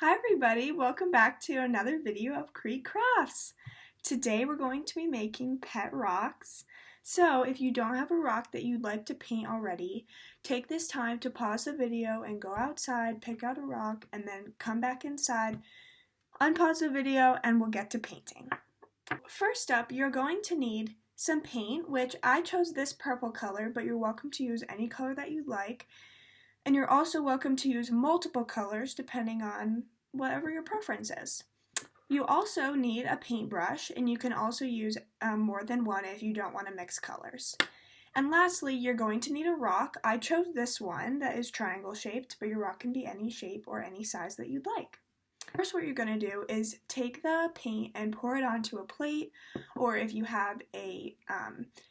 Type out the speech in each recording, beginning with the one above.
Hi everybody, welcome back to another video of Creek Crafts. Today we're going to be making pet rocks. So if you don't have a rock that you'd like to paint already, take this time to pause the video and go outside, pick out a rock, and then come back inside, unpause the video, and we'll get to painting. First up, you're going to need some paint, which I chose this purple color, but you're welcome to use any color that you'd like. And you're also welcome to use multiple colors depending on whatever your preference is. You also need a paintbrush, and you can also use more than one if you don't want to mix colors. And lastly, you're going to need a rock. I chose this one that is triangle shaped, but your rock can be any shape or any size that you'd like. First, what you're going to do is take the paint and pour it onto a plate, or if you have a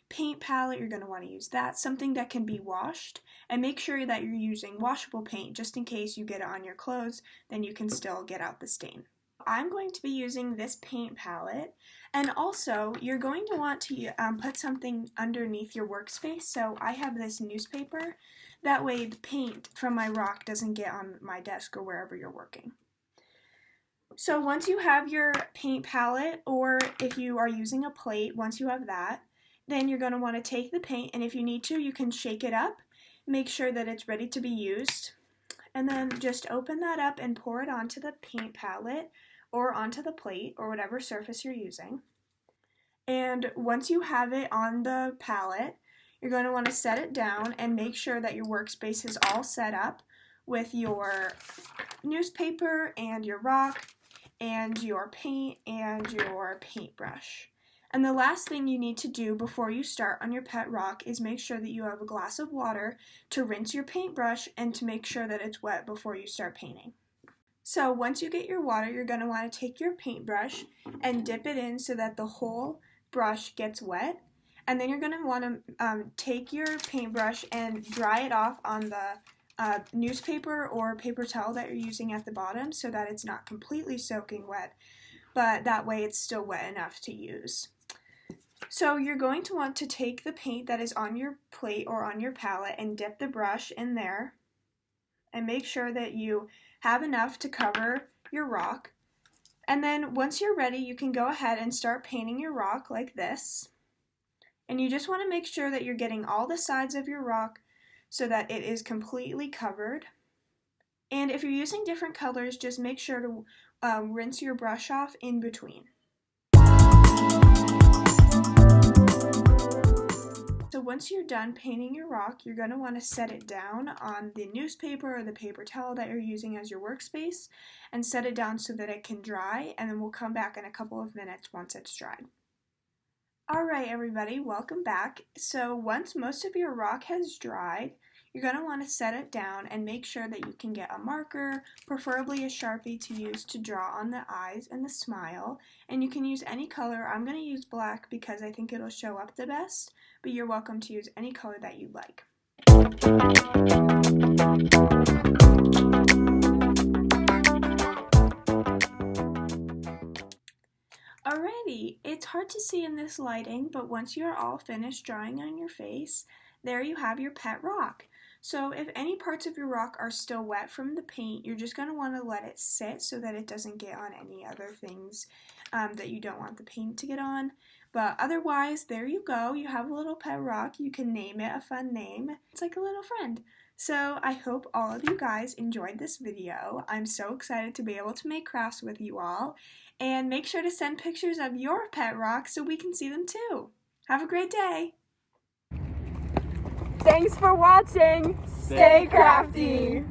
paint palette, you're going to want to use that, something that can be washed, and make sure that you're using washable paint just in case you get it on your clothes, then you can still get out the stain. I'm going to be using this paint palette, and also you're going to want to put something underneath your workspace. So I have this newspaper, that way the paint from my rock doesn't get on my desk or wherever you're working. So once you have your paint palette, or if you are using a plate, once you have that, then you're going to want to take the paint, and if you need to, you can shake it up, make sure that it's ready to be used, and then just open that up and pour it onto the paint palette or onto the plate or whatever surface you're using. And once you have it on the palette, you're going to want to set it down and make sure that your workspace is all set up with your newspaper and your rock and your paint and your paintbrush. And the last thing you need to do before you start on your pet rock is make sure that you have a glass of water to rinse your paintbrush and to make sure that it's wet before you start painting. So once you get your water, you're going to want to take your paintbrush and dip it in so that the whole brush gets wet. And then you're going to want to take your paintbrush and dry it off on the newspaper or paper towel that you're using at the bottom so that it's not completely soaking wet, but that way it's still wet enough to use. So you're going to want to take the paint that is on your plate or on your palette and dip the brush in there and make sure that you have enough to cover your rock. And then once you're ready, you can go ahead and start painting your rock like this. And you just want to make sure that you're getting all the sides of your rock so that it is completely covered. And if you're using different colors, just make sure to rinse your brush off in between. So once you're done painting your rock, you're going to want to set it down on the newspaper or the paper towel that you're using as your workspace and set it down so that it can dry, and then we'll come back in a couple of minutes once it's dried. Alright everybody, welcome back. So once most of your rock has dried, you're going to want to set it down and make sure that you can get a marker, preferably a Sharpie, to use to draw on the eyes and the smile. And you can use any color. I'm going to use black because I think it'll show up the best, but you're welcome to use any color that you like. Alrighty, it's hard to see in this lighting, but once you're all finished drawing on your face, there you have your pet rock. So if any parts of your rock are still wet from the paint, you're just going to want to let it sit so that it doesn't get on any other things that you don't want the paint to get on. But otherwise, there you go. You have a little pet rock. You can name it a fun name. It's like a little friend. So I hope all of you guys enjoyed this video. I'm so excited to be able to make crafts with you all. And make sure to send pictures of your pet rocks so we can see them too. Have a great day! Thanks for watching. Stay crafty.